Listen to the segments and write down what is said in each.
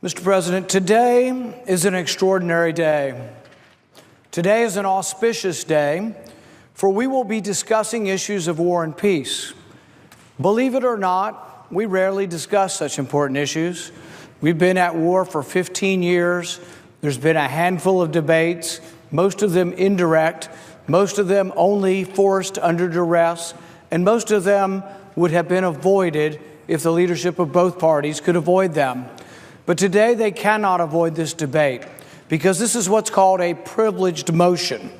Mr. President, today is an extraordinary day. Today is an auspicious day, for we will be discussing issues of war and peace. Believe it or not, we rarely discuss such important issues. We've been at war for 15 years. There's been a handful of debates, most of them indirect, most of them only forced under duress, and most of them would have been avoided if the leadership of both parties could avoid them. But today they cannot avoid this debate because this is what's called a privileged motion.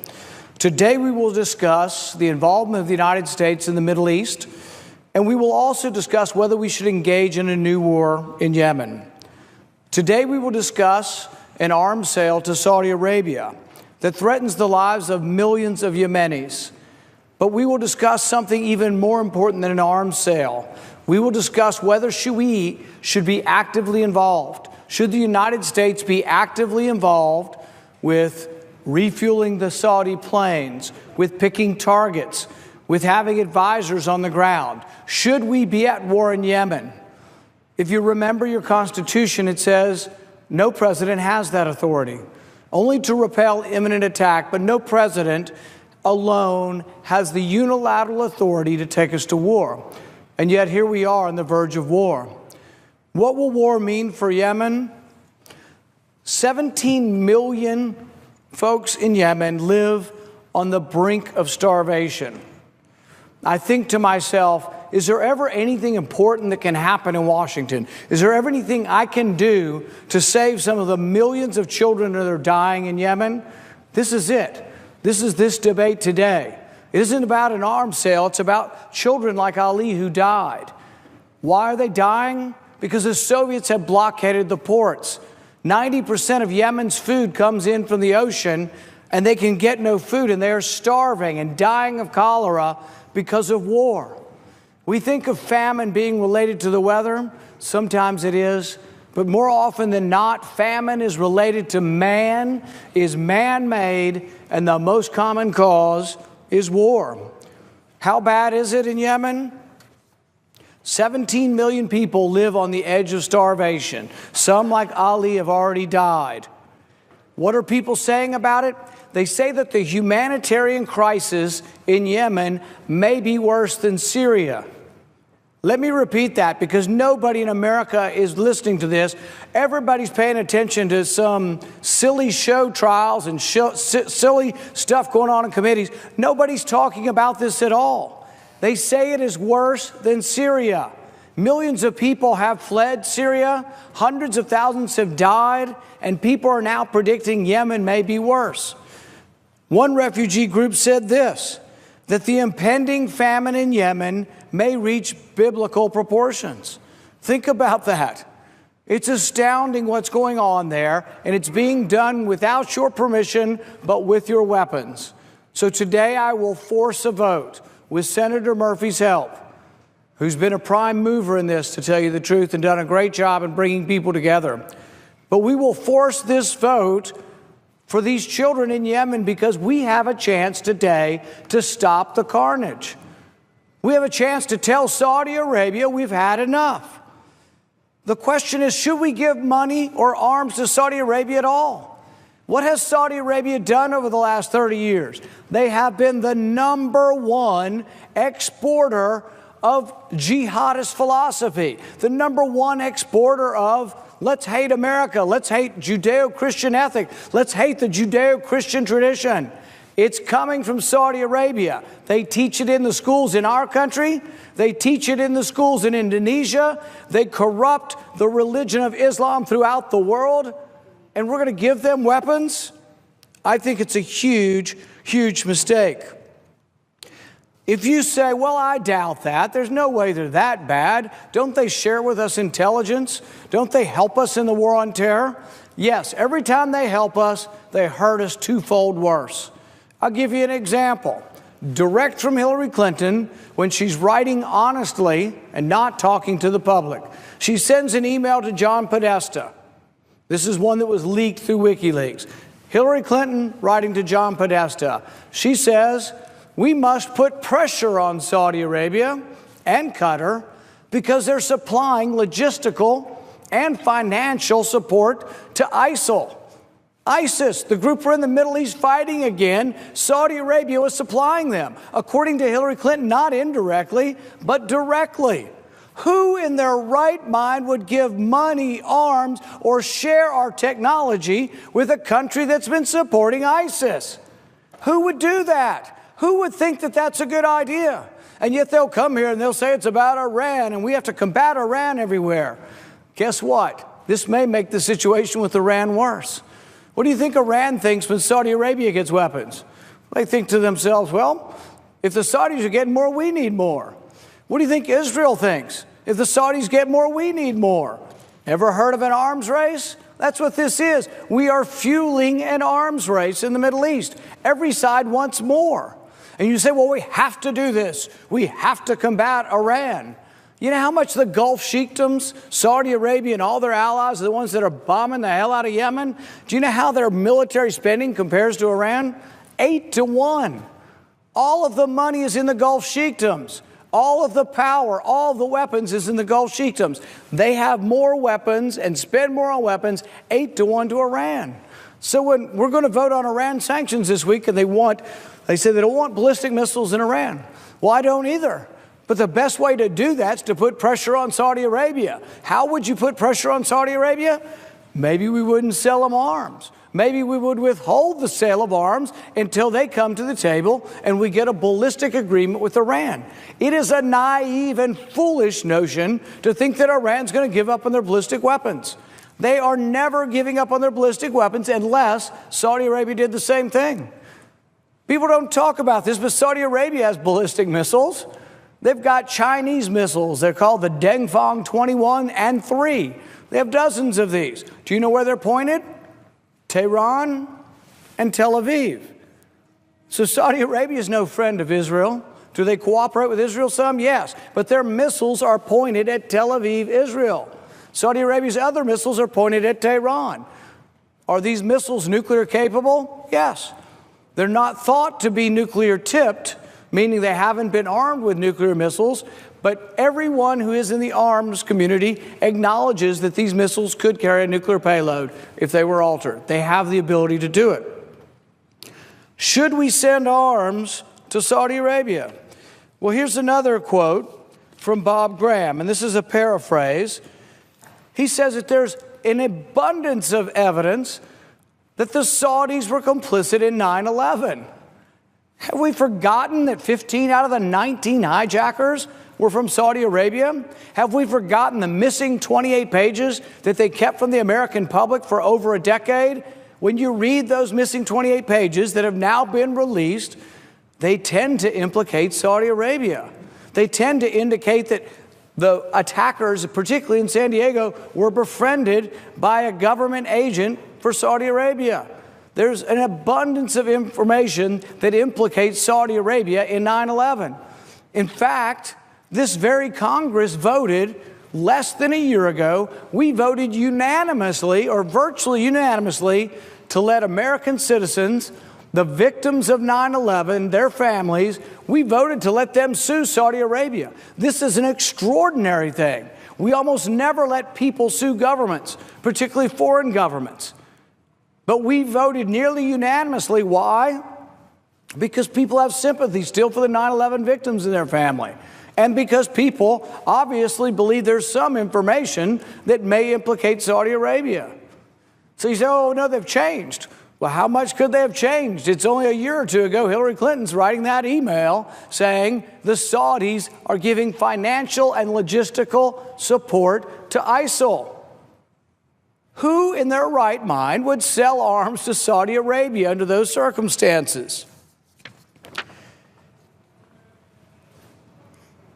Today we will discuss the involvement of the United States in the Middle East, and we will also discuss whether we should engage in a new war in Yemen. Today we will discuss an arms sale to Saudi Arabia that threatens the lives of millions of Yemenis. But we will discuss something even more important than an arms sale. We will discuss whether we should be actively involved. Should the United States be actively involved with refueling the Saudi planes, with picking targets, with having advisors on the ground? Should we be at war in Yemen? If you remember your Constitution, it says no president has that authority, only to repel imminent attack, but no president alone has the unilateral authority to take us to war. And yet here we are on the verge of war. What will war mean for Yemen? 17 million folks in Yemen live on the brink of starvation. I think to myself, is there ever anything important that can happen in Washington? Is there ever anything I can do to save some of the millions of children that are dying in Yemen? This is it. This is this debate today. It isn't about an arms sale. It's about children like Ali who died. Why are they dying? Because the Soviets have blockaded the ports. 90% of Yemen's food comes in from the ocean, and they can get no food, and they are starving and dying of cholera because of war. We think of famine being related to the weather. Sometimes it is. But more often than not, famine is related to man, is man-made, and the most common cause is war. How bad is it in Yemen? 17 million people live on the edge of starvation. Some, like Ali, have already died. What are people saying about it? They say that the humanitarian crisis in Yemen may be worse than Syria. Let me repeat that, because nobody in America is listening to this. Everybody's paying attention to some silly show trials and silly stuff going on in committees. Nobody's talking about this at all. They say it is worse than Syria. Millions of people have fled Syria. Hundreds of thousands have died, and people are now predicting Yemen may be worse. One refugee group said this, that the impending famine in Yemen may reach biblical proportions. Think about that. It's astounding what's going on there, and it's being done without your permission, but with your weapons. So today I will force a vote with Senator Murphy's help, who's been a prime mover in this, to tell you the truth, and done a great job in bringing people together. But we will force this vote for these children in Yemen because we have a chance today to stop the carnage. We have a chance to tell Saudi Arabia we've had enough. The question is, should we give money or arms to Saudi Arabia at all? What has Saudi Arabia done over the last 30 years? They have been the #1 exporter of jihadist philosophy, the #1 exporter of let's hate America, let's hate Judeo-Christian ethic, let's hate the Judeo-Christian tradition. It's coming from Saudi Arabia. They teach it in the schools in our country. They teach it in the schools in Indonesia. They corrupt the religion of Islam throughout the world. And we're going to give them weapons? I think it's a huge, huge mistake. If you say, well, I doubt that. There's no way they're that bad. Don't they share with us intelligence? Don't they help us in the war on terror? Yes, every time they help us, they hurt us twofold worse. I'll give you an example, direct from Hillary Clinton when she's writing honestly and not talking to the public. She sends an email to John Podesta. This is one that was leaked through WikiLeaks. Hillary Clinton writing to John Podesta. She says, we must put pressure on Saudi Arabia and Qatar because they're supplying logistical and financial support to ISIL. ISIS, the group were in the Middle East fighting again. Saudi Arabia was supplying them, according to Hillary Clinton, not indirectly, but directly. Who in their right mind would give money, arms, or share our technology with a country that's been supporting ISIS? Who would do that? Who would think that that's a good idea? And yet they'll come here and they'll say it's about Iran and we have to combat Iran everywhere. Guess what? This may make the situation with Iran worse. What do you think Iran thinks when Saudi Arabia gets weapons? They think to themselves, well, if the Saudis are getting more, we need more. What do you think Israel thinks? If the Saudis get more, we need more. Ever heard of an arms race? That's what this is. We are fueling an arms race in the Middle East. Every side wants more. And you say, well, we have to do this. We have to combat Iran. You know how much the Gulf Sheikdoms, Saudi Arabia, and all their allies are the ones that are bombing the hell out of Yemen? Do you know how their military spending compares to Iran? 8-1. All of the money is in the Gulf Sheikdoms. All of the power, all of the weapons is in the Gulf Sheikdoms. They have more weapons and spend more on weapons, 8-1 to Iran. So when we're going to vote on Iran sanctions this week, and they say they don't want ballistic missiles in Iran. Well, I don't either. But the best way to do that is to put pressure on Saudi Arabia. How would you put pressure on Saudi Arabia? Maybe we wouldn't sell them arms. Maybe we would withhold the sale of arms until they come to the table and we get a ballistic agreement with Iran. It is a naive and foolish notion to think that Iran's going to give up on their ballistic weapons. They are never giving up on their ballistic weapons unless Saudi Arabia did the same thing. People don't talk about this, but Saudi Arabia has ballistic missiles. They've got Chinese missiles. They're called the Dengfeng 21 and 3. They have dozens of these. Do you know where they're pointed? Tehran and Tel Aviv. So Saudi Arabia is no friend of Israel. Do they cooperate with Israel some? Yes. But their missiles are pointed at Tel Aviv, Israel. Saudi Arabia's other missiles are pointed at Tehran. Are these missiles nuclear capable? Yes. They're not thought to be nuclear tipped, meaning they haven't been armed with nuclear missiles, but everyone who is in the arms community acknowledges that these missiles could carry a nuclear payload if they were altered. They have the ability to do it. Should we send arms to Saudi Arabia? Well, here's another quote from Bob Graham, and this is a paraphrase. He says that there's an abundance of evidence that the Saudis were complicit in 9/11. Have we forgotten that 15 out of the 19 hijackers were from Saudi Arabia? Have we forgotten the missing 28 pages that they kept from the American public for over a decade? When you read those missing 28 pages that have now been released, they tend to implicate Saudi Arabia. They tend to indicate that the attackers, particularly in San Diego, were befriended by a government agent for Saudi Arabia. There's an abundance of information that implicates Saudi Arabia in 9/11. In fact, this very Congress voted less than a year ago. We voted unanimously, or virtually unanimously, to let American citizens, the victims of 9/11, their families, we voted to let them sue Saudi Arabia. This is an extraordinary thing. We almost never let people sue governments, particularly foreign governments. But we voted nearly unanimously. Why? Because people have sympathy still for the 9/11 victims and their family. And because people obviously believe there's some information that may implicate Saudi Arabia. So you say, oh, no, they've changed. Well, how much could they have changed? It's only a year or two ago, Hillary Clinton's writing that email saying the Saudis are giving financial and logistical support to ISIL. Who in their right mind would sell arms to Saudi Arabia under those circumstances?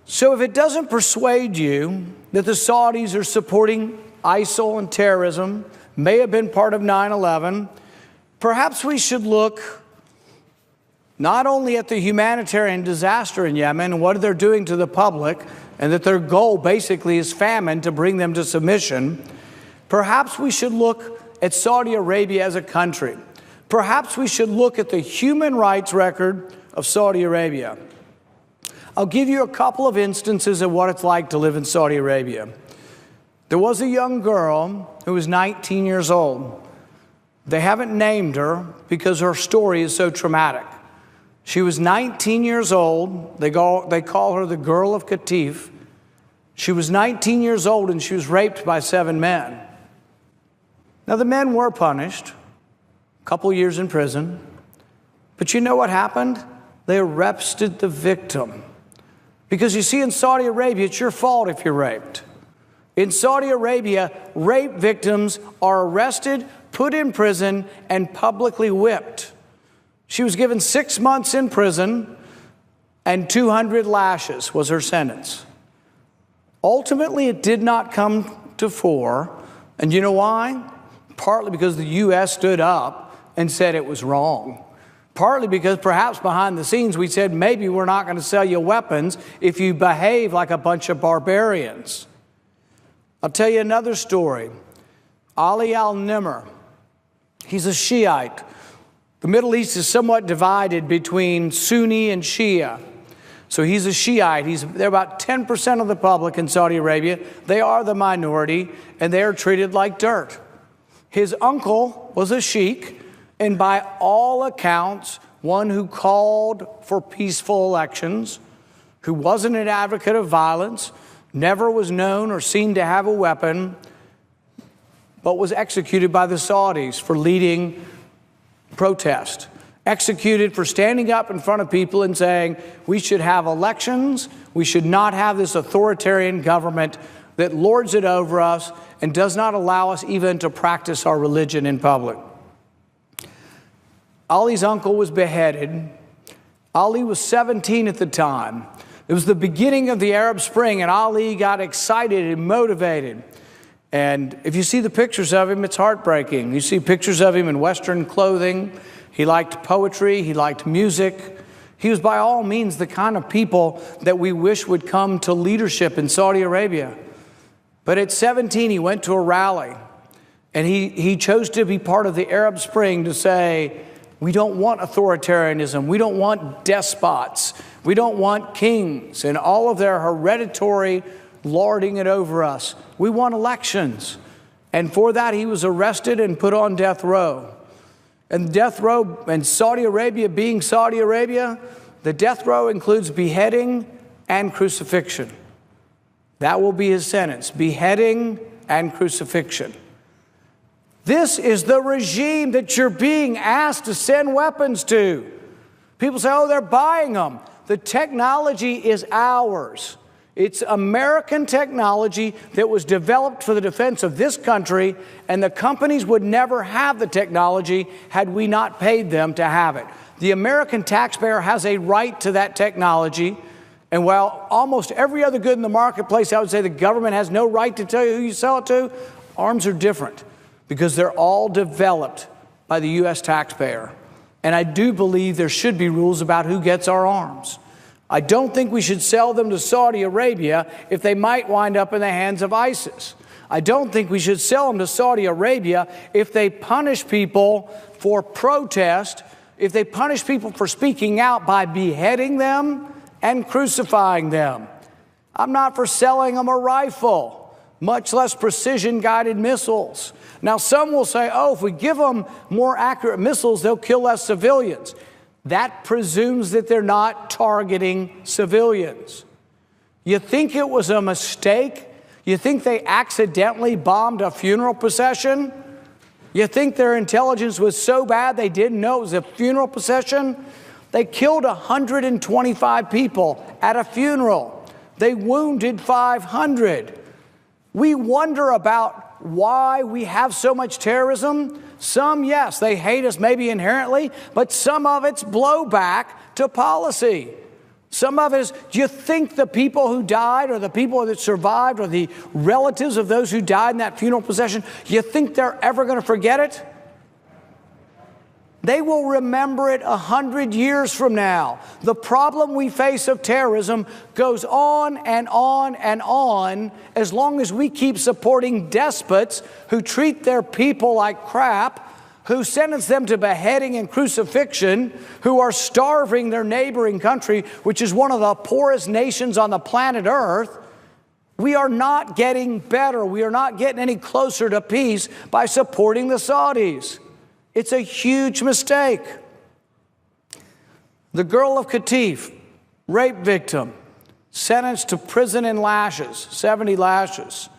So if it doesn't persuade you that the Saudis are supporting ISIL and terrorism, may have been part of 9/11, perhaps we should look not only at the humanitarian disaster in Yemen and what they're doing to the public, and that their goal basically is famine to bring them to submission. Perhaps we should look at Saudi Arabia as a country. Perhaps we should look at the human rights record of Saudi Arabia. I'll give you a couple of instances of what it's like to live in Saudi Arabia. There was a young girl who was 19 years old. They haven't named her because her story is so traumatic. She was 19 years old. They call her the Girl of Qatif. She was 19 years old and she was raped by 7 men. Now, the men were punished, a couple years in prison. But you know what happened? They arrested the victim. Because you see, in Saudi Arabia, it's your fault if you're raped. In Saudi Arabia, rape victims are arrested, put in prison, and publicly whipped. She was given 6 months in prison, and 200 lashes was her sentence. Ultimately, it did not come to 4. And you know why? Partly because the U.S. stood up and said it was wrong. Partly because perhaps behind the scenes we said, maybe we're not going to sell you weapons if you behave like a bunch of barbarians. I'll tell you another story. Ali al-Nimr, he's a Shiite. The Middle East is somewhat divided between Sunni and Shia. So he's a Shiite. They're about 10% of the public in Saudi Arabia. They are the minority, and they are treated like dirt. His uncle was a sheikh, and by all accounts, one who called for peaceful elections, who wasn't an advocate of violence, never was known or seen to have a weapon, but was executed by the Saudis for leading protest. Executed for standing up in front of people and saying, we should have elections, we should not have this authoritarian government that lords it over us and does not allow us even to practice our religion in public. Ali's uncle was beheaded. Ali was 17 at the time. It was the beginning of the Arab Spring, and Ali got excited and motivated. And if you see the pictures of him, it's heartbreaking. You see pictures of him in Western clothing. He liked poetry. He liked music. He was by all means the kind of people that we wish would come to leadership in Saudi Arabia. But at 17, he went to a rally, and he chose to be part of the Arab Spring to say, we don't want authoritarianism. We don't want despots. We don't want kings and all of their hereditary lording it over us. We want elections. And for that, he was arrested and put on death row. And death row, and Saudi Arabia being Saudi Arabia, the death row includes beheading and crucifixion. That will be his sentence, beheading and crucifixion. This is the regime that you're being asked to send weapons to. People say, oh, they're buying them. The technology is ours. It's American technology that was developed for the defense of this country, and the companies would never have the technology had we not paid them to have it. The American taxpayer has a right to that technology, and while almost every other good in the marketplace, I would say the government has no right to tell you who you sell it to, arms are different because they're all developed by the U.S. taxpayer. And I do believe there should be rules about who gets our arms. I don't think we should sell them to Saudi Arabia if they might wind up in the hands of ISIS. I don't think we should sell them to Saudi Arabia if they punish people for protest, if they punish people for speaking out by beheading them and crucifying them. I'm not for selling them a rifle, much less precision-guided missiles. Now, some will say, oh, if we give them more accurate missiles, they'll kill less civilians. That presumes that they're not targeting civilians. You think it was a mistake? You think they accidentally bombed a funeral procession? You think their intelligence was so bad they didn't know it was a funeral procession? They killed 125 people at a funeral. They wounded 500. We wonder about why we have so much terrorism. Some, yes, they hate us maybe inherently, but some of it's blowback to policy. Some of it is, do you think the people who died or the people that survived or the relatives of those who died in that funeral procession, you think they're ever going to forget it? They will remember it 100 years from now. The problem we face of terrorism goes on and on and on as long as we keep supporting despots who treat their people like crap, who sentence them to beheading and crucifixion, who are starving their neighboring country, which is one of the poorest nations on the planet Earth. We are not getting better. We are not getting any closer to peace by supporting the Saudis. It's a huge mistake. The girl of Qatif, rape victim, sentenced to prison and lashes, 70 lashes.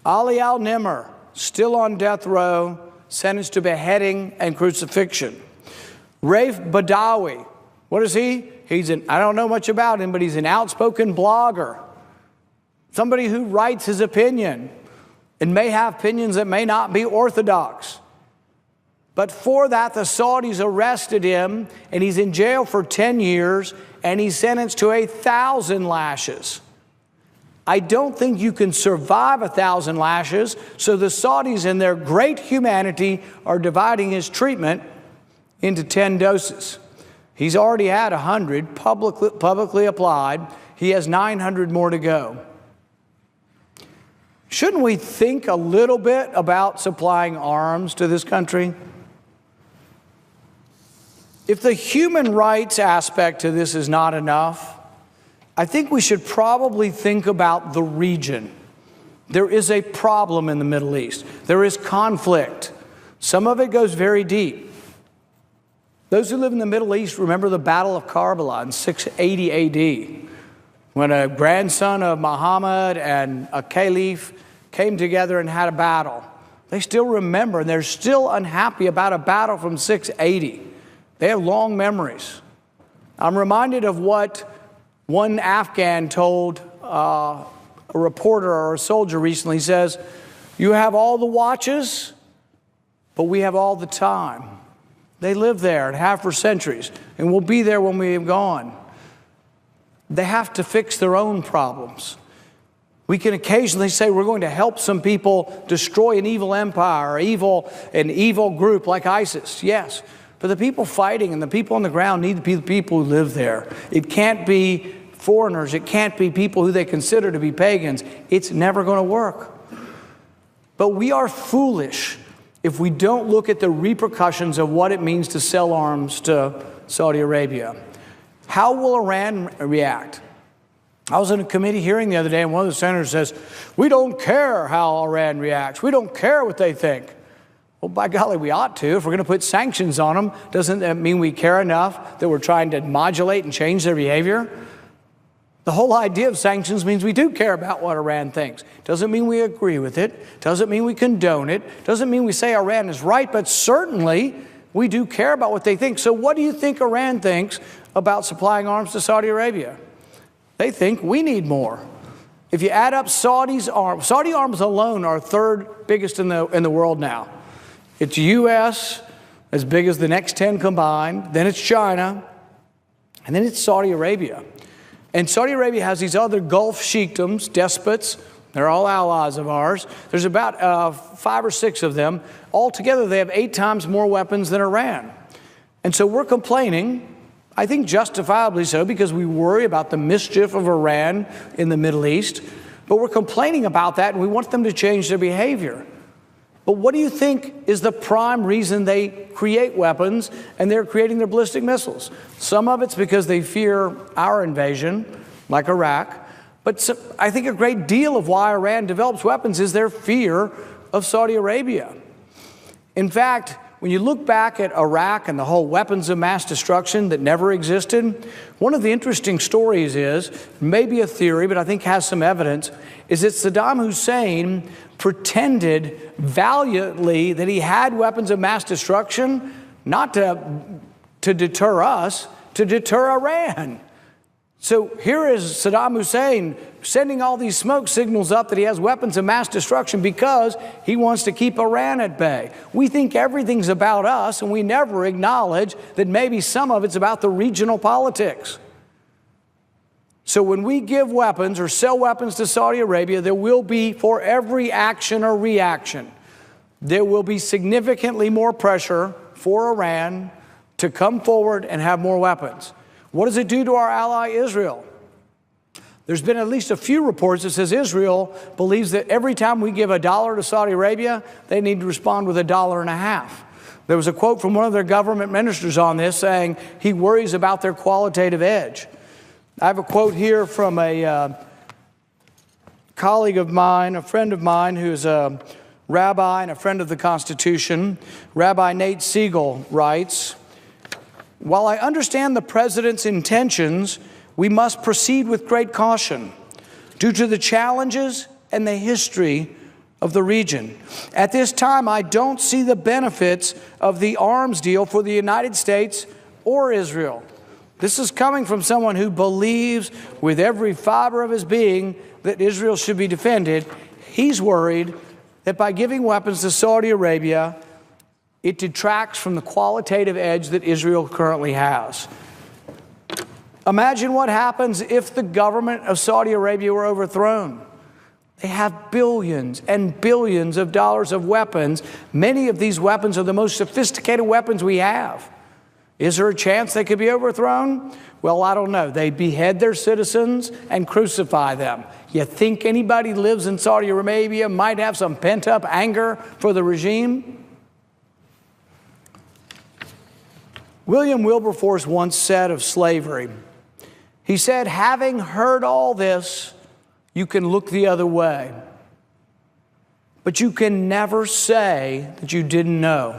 Ali al-Nimr, still on death row, sentenced to beheading and crucifixion. Raif Badawi, what is he? I don't know much about him, but he's an outspoken blogger. Somebody who writes his opinion and may have opinions that may not be orthodox. But for that, the Saudis arrested him, and he's in jail for 10 years, and he's sentenced to 1,000 lashes. I don't think you can survive 1,000 lashes, so the Saudis, in their great humanity, are dividing his treatment into 10 doses. He's already had 100 publicly applied. He has 900 more to go. Shouldn't we think a little bit about supplying arms to this country? If the human rights aspect to this is not enough, I think we should probably think about the region. There is a problem in the Middle East. There is conflict. Some of it goes very deep. Those who live in the Middle East remember the Battle of Karbala in 680 AD, when a grandson of Muhammad and a caliph came together and had a battle. They still remember, and they're still unhappy about a battle from 680. They have long memories. I'm reminded of what one Afghan told a reporter or a soldier recently. He says, "You have all the watches, but we have all the time." They live there and have for centuries, and we'll be there when we have gone. They have to fix their own problems. We can occasionally say we're going to help some people destroy an evil empire, an evil group like ISIS. Yes. But the people fighting and the people on the ground need to be the people who live there. It can't be foreigners. It can't be people who they consider to be pagans. It's never going to work. But we are foolish if we don't look at the repercussions of what it means to sell arms to Saudi Arabia. How will Iran react? I was in a committee hearing the other day, and one of the senators says, "We don't care how Iran reacts. We don't care what they think." Well, by golly, we ought to. If we're going to put sanctions on them, doesn't that mean we care enough that we're trying to modulate and change their behavior? The whole idea of sanctions means we do care about what Iran thinks. Doesn't mean we agree with it. Doesn't mean we condone it. Doesn't mean we say Iran is right, but certainly we do care about what they think. So what do you think Iran thinks about supplying arms to Saudi Arabia? They think we need more. If you add up Saudi arms alone are third biggest in the world now. It's U.S., as big as the next 10 combined, then it's China, and then it's Saudi Arabia. And Saudi Arabia has these other Gulf sheikdoms, despots. They're all allies of ours. There's about 5 or 6 of them. Altogether, they have 8 times more weapons than Iran. And so we're complaining, I think justifiably so, because we worry about the mischief of Iran in the Middle East. But we're complaining about that, and we want them to change their behavior. But what do you think is the prime reason they create weapons and they're creating their ballistic missiles? Some of it's because they fear our invasion, like Iraq. But I think a great deal of why Iran develops weapons is their fear of Saudi Arabia. In fact, when you look back at Iraq and the whole weapons of mass destruction that never existed, one of the interesting stories is, maybe a theory, but I think has some evidence, is that Saddam Hussein pretended valiantly that he had weapons of mass destruction, not to deter us, to deter Iran. So here is Saddam Hussein sending all these smoke signals up that he has weapons of mass destruction because he wants to keep Iran at bay. We think everything's about us, and we never acknowledge that maybe some of it's about the regional politics. So when we give weapons or sell weapons to Saudi Arabia, there will be, for every action or reaction, there will be significantly more pressure for Iran to come forward and have more weapons. What does it do to our ally Israel? There's been at least a few reports that says Israel believes that every time we give $1 to Saudi Arabia, they need to respond with $1.50. There was a quote from one of their government ministers on this saying he worries about their qualitative edge. I have a quote here from a colleague of mine, a friend of mine who's a rabbi and a friend of the Constitution, Rabbi Nate Siegel, writes, "While I understand the president's intentions, we must proceed with great caution due to the challenges and the history of the region. At this time, I don't see the benefits of the arms deal for the United States or Israel." This is coming from someone who believes with every fiber of his being that Israel should be defended. He's worried that by giving weapons to Saudi Arabia, it detracts from the qualitative edge that Israel currently has. Imagine what happens if the government of Saudi Arabia were overthrown. They have billions and billions of dollars of weapons. Many of these weapons are the most sophisticated weapons we have. Is there a chance they could be overthrown? Well, I don't know. They behead their citizens and crucify them. You think anybody who lives in Saudi Arabia might have some pent-up anger for the regime? William Wilberforce once said of slavery, he said, "Having heard all this, you can look the other way, but you can never say that you didn't know."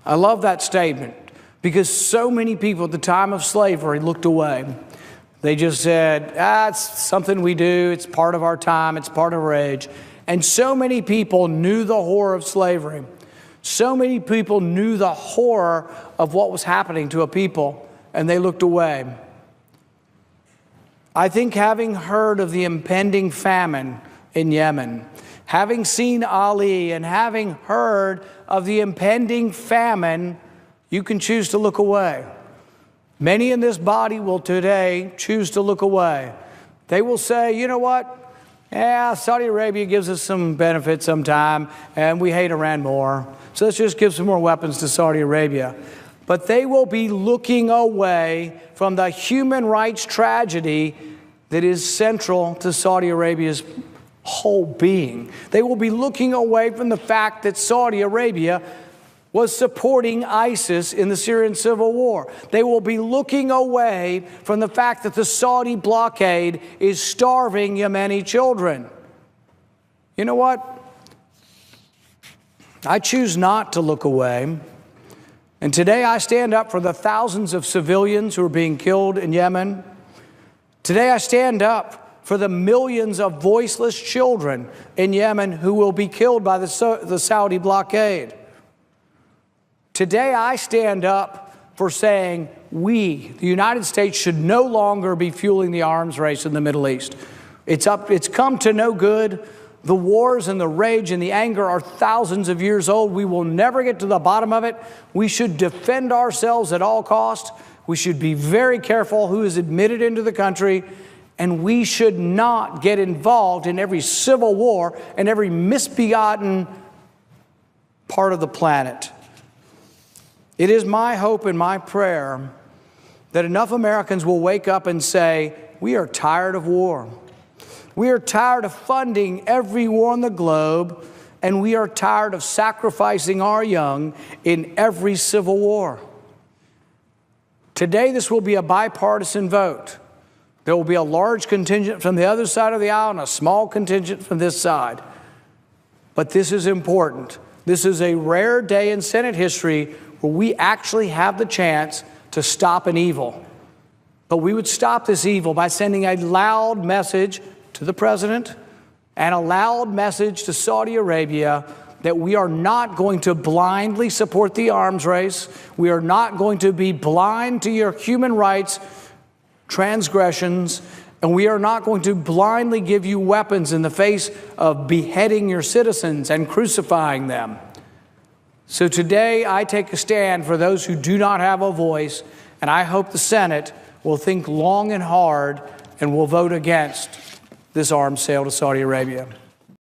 I love that statement because so many people at the time of slavery looked away. They just said, it's something we do, it's part of our time, it's part of our age. And so many people knew the horror of slavery. So many people knew the horror of what was happening to a people, and they looked away. I think having heard of the impending famine in Yemen, having seen Ali and having heard of the impending famine, you can choose to look away. Many in this body will today choose to look away. They will say, you know what? Yeah, Saudi Arabia gives us some benefits sometime, and we hate Iran more. So let's just give some more weapons to Saudi Arabia. But they will be looking away from the human rights tragedy that is central to Saudi Arabia's whole being. They will be looking away from the fact that Saudi Arabia was supporting ISIS in the Syrian civil war. They will be looking away from the fact that the Saudi blockade is starving Yemeni children. You know what? I choose not to look away. And today I stand up for the thousands of civilians who are being killed in Yemen. Today I stand up for the millions of voiceless children in Yemen who will be killed by the Saudi blockade. Today I stand up for saying we, the United States, should no longer be fueling the arms race in the Middle East. It's come to no good. The wars and the rage and the anger are thousands of years old. We will never get to the bottom of it. We should defend ourselves at all costs. We should be very careful who is admitted into the country, and we should not get involved in every civil war and every misbegotten part of the planet. It is my hope and my prayer that enough Americans will wake up and say, we are tired of war. We are tired of funding every war on the globe, and we are tired of sacrificing our young in every civil war. Today, this will be a bipartisan vote. There will be a large contingent from the other side of the aisle and a small contingent from this side. But this is important. This is a rare day in Senate history where we actually have the chance to stop an evil. But we would stop this evil by sending a loud message to the president and a loud message to Saudi Arabia that we are not going to blindly support the arms race. We are not going to be blind to your human rights transgressions, and we are not going to blindly give you weapons in the face of beheading your citizens and crucifying them. So today I take a stand for those who do not have a voice, and I hope the Senate will think long and hard and will vote against this arms sale to Saudi Arabia.